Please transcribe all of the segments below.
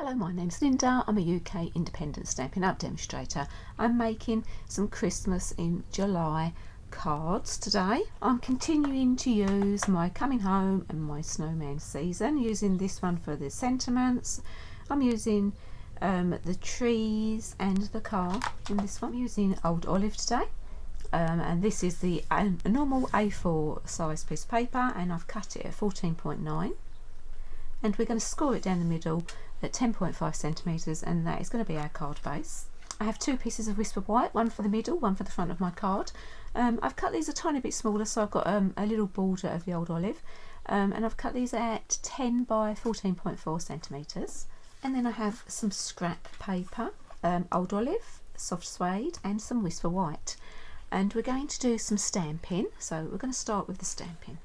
Hello, my name's Linda. I'm a UK independent Stampin' Up demonstrator. I'm making some Christmas in July cards today. I'm continuing to use my coming home and my snowman season, using this one for the sentiments. I'm using the trees and the car in this one. I'm using Old Olive today. And this is the normal A4 size piece of paper, and I've cut it at 14.9. And we're going to score it down the middle at 10.5 centimetres, and that is going to be our card base. I have two pieces of Whisper White, one for the middle, one for the front of my card. I've cut these a tiny bit smaller, so I've got a little border of the Old Olive, and I've cut these at 10 by 14.4 centimetres. And then I have some scrap paper, Old Olive, soft suede, and some Whisper White. And we're going to do some stamping, so we're going to start with the stamping.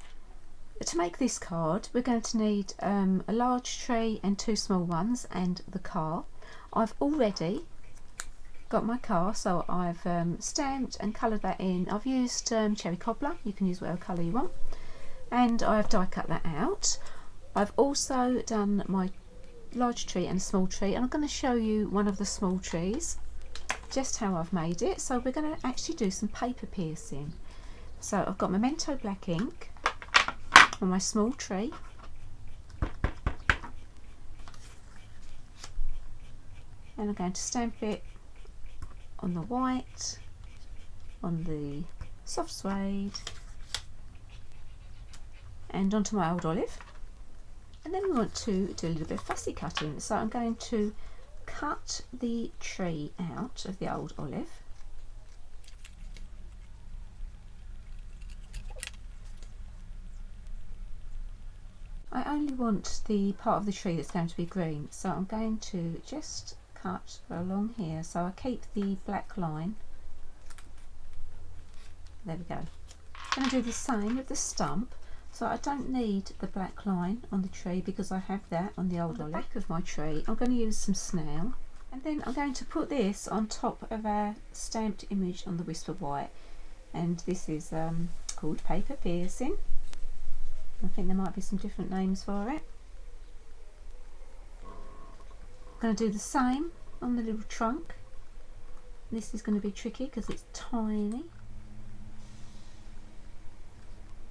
To make this card, we're going to need a large tree and two small ones, and the car. I've already got my car, so I've stamped and coloured that in. I've used cherry cobbler, you can use whatever colour you want, and I've die cut that out. I've also done my large tree and a small tree, and I'm going to show you one of the small trees, just how I've made it. So we're going to actually do some paper piercing. So I've got Memento black ink on my small tree, and I'm going to stamp it on the white, on the soft suede, and onto my Old Olive. And then we want to do a little bit of fussy cutting, so I'm going to cut the tree out of the Old Olive. I only want the part of the tree that's going to be green, so I'm going to just cut along here, so I keep the black line. There we go. I'm going to do the same with the stump, so I don't need the black line on the tree because I have that on the Old Olive. Back of my tree, I'm going to use some snail, and then I'm going to put this on top of our stamped image on the Whisper White, and this is called paper piercing. I think there might be some different names for it. I'm going to do the same on the little trunk. This is going to be tricky because it's tiny.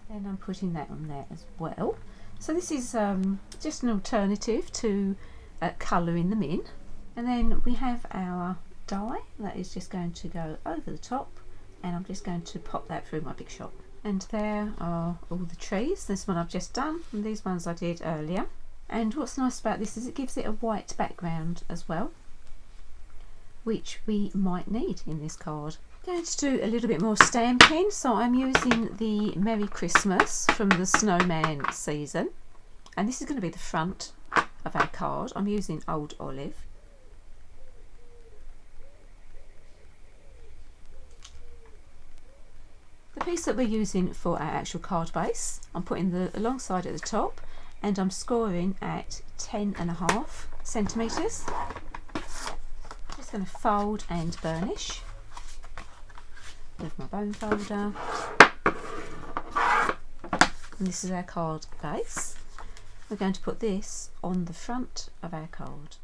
Then I'm putting that on there as well. So this is just an alternative to colouring them in. And then we have our die that is just going to go over the top, and I'm just going to pop that through my big shot. And there are all the trees. This one I've just done, and these ones I did earlier. And what's nice about this is it gives it a white background as well, which we might need in this card. I'm going to do a little bit more stamping, so I'm using the Merry Christmas from the Snowman season, and this is going to be the front of our card. I'm using Old Olive. The piece that we're using for our actual card base, I'm putting the alongside at the top, and I'm scoring at 10.5 centimetres. Just going to fold and burnish with my bone folder. And this is our card base. We're going to put this on the front of our card.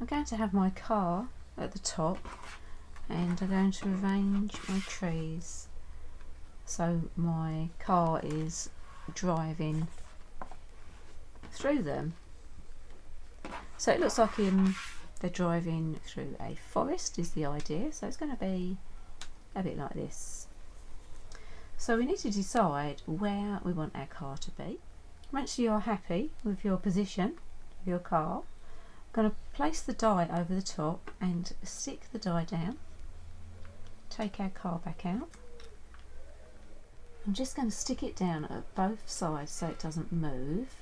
I'm going to have my car at the top, and I'm going to arrange my trees so my car is driving through them. So it looks like they're driving through a forest is the idea, so it's going to be a bit like this. So we need to decide where we want our car to be. Once you're happy with your position of your car, I'm going to place the die over the top and stick the die down. Take our car back out. I'm just going to stick it down at both sides so it doesn't move.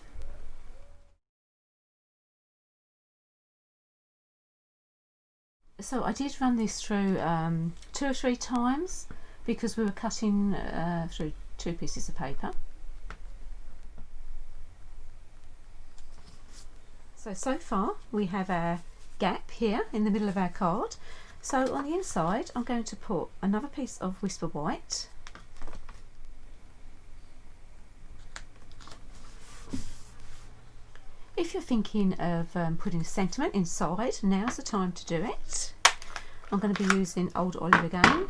So I did run this through 2 or 3 times because we were cutting through 2 pieces of paper. So far we have our gap here in the middle of our card. So on the inside I'm going to put another piece of Whisper White, If you're thinking of putting a sentiment inside, now's the time to do it. I'm going to be using Old Olive again.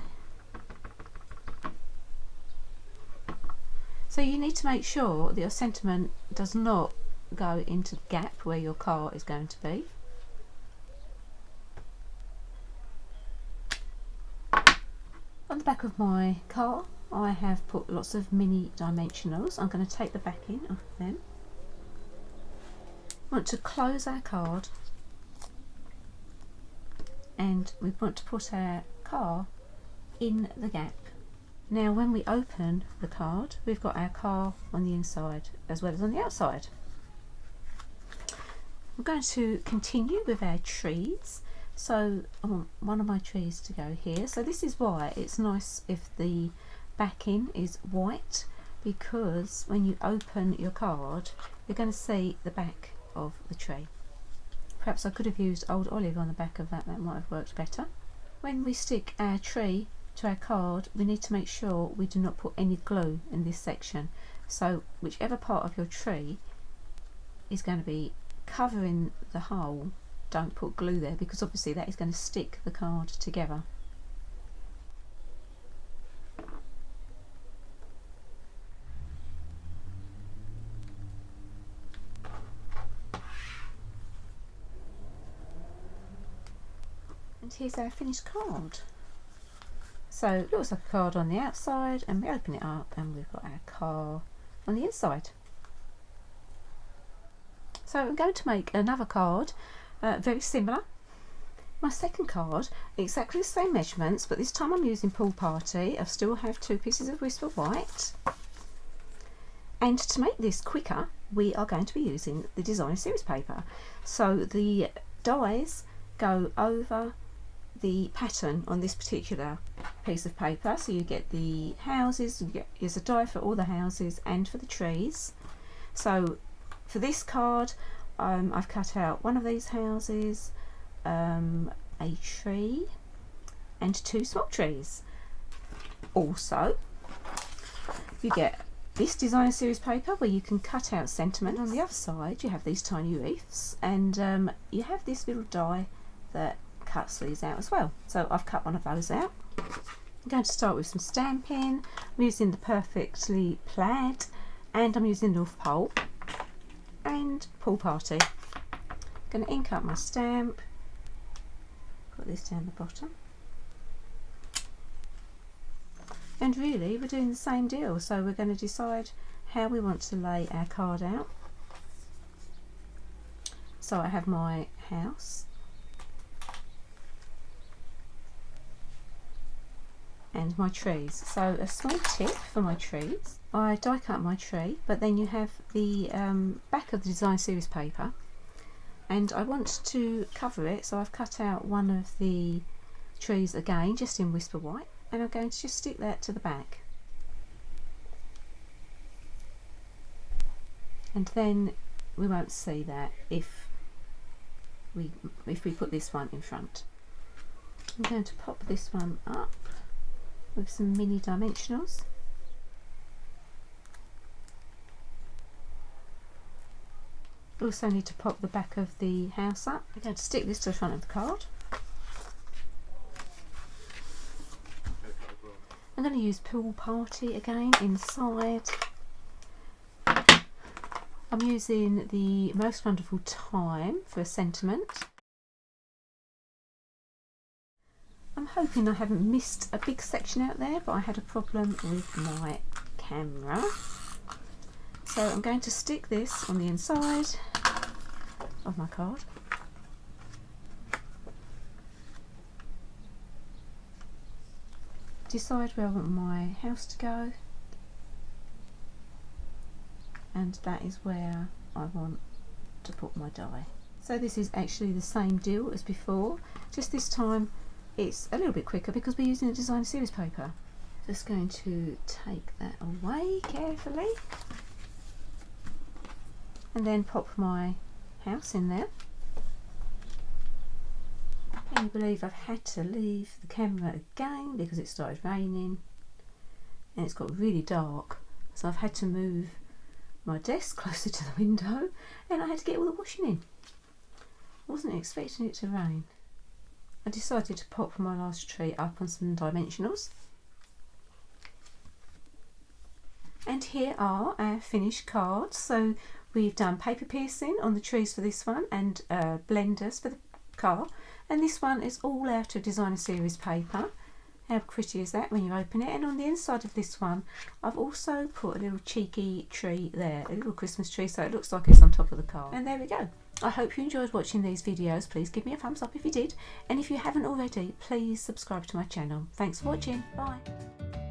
So you need to make sure that your sentiment does not go into the gap where your car is going to be. On the back of my car I have put lots of mini dimensionals. I'm going to take the backing off them. We want to close our card and we want to put our car in the gap. Now when we open the card, we've got our car on the inside as well as on the outside. I'm going to continue with our trees. So I want one of my trees to go here. So this is why it's nice if the backing is white, because when you open your card you're going to see the back of the tree. Perhaps I could have used Old Olive on the back of that, that might have worked better. When we stick our tree to our card, we need to make sure we do not put any glue in this section. So whichever part of your tree is going to be covering the hole, don't put glue there, because obviously that is going to stick the card together. And here's our finished card. So it looks like a card on the outside, and we open it up and we've got our car on the inside. So I'm going to make another card very similar. My second card, exactly the same measurements, but this time I'm using Pool Party. I still have 2 pieces of Whisper White. And to make this quicker, we are going to be using the Design Series paper. So the dies go over the pattern on this particular piece of paper. So you get the houses, there's a die for all the houses and for the trees. So for this card, I've cut out one of these houses, a tree and 2 small trees. Also you get this Designer Series paper where you can cut out sentiment. On the other side you have these tiny wreaths, and you have this little die that cuts these out as well. So I've cut one of those out. I'm going to start with some stamping. I'm using the Perfectly Plaid, and I'm using North Pole and Pool Party. I'm going to ink up my stamp, put this down the bottom, and really we're doing the same deal. So we're going to decide how we want to lay our card out. So I have my house and my trees. So a small tip for my trees, I die cut my tree, but then you have the back of the Design Series paper, and I want to cover it, so I've cut out one of the trees again just in Whisper White, and I'm going to just stick that to the back. And then we won't see that if we put this one in front. I'm going to pop this one up with some mini dimensionals. Also need to pop the back of the house up. I'm going to stick this to the front of the card. I'm going to use Pool Party again inside. I'm using the Most Wonderful Time for a sentiment. I'm hoping I haven't missed a big section out there, but I had a problem with my camera. So I'm going to stick this on the inside of my card. Decide where I want my house to go, and that is where I want to put my die. So this is actually the same deal as before, just this time it's a little bit quicker because we're using the Design Series paper. Just going to take that away carefully and then pop my house in there. Can you believe I've had to leave the camera again because it started raining and it's got really dark, so I've had to move my desk closer to the window, and I had to get all the washing in. I wasn't expecting it to rain. I decided to pop my last tree up on some dimensionals. And here are our finished cards. So we've done paper piercing on the trees for this one, and blenders for the car, and this one is all out of designer series paper. How pretty is that when you open it? And on the inside of this one I've also put a little cheeky tree there, a little Christmas tree, so it looks like it's on top of the car. And there we go. I hope you enjoyed watching these videos. Please give me a thumbs up if you did, and if you haven't already, please subscribe to my channel. Thanks for watching. Bye.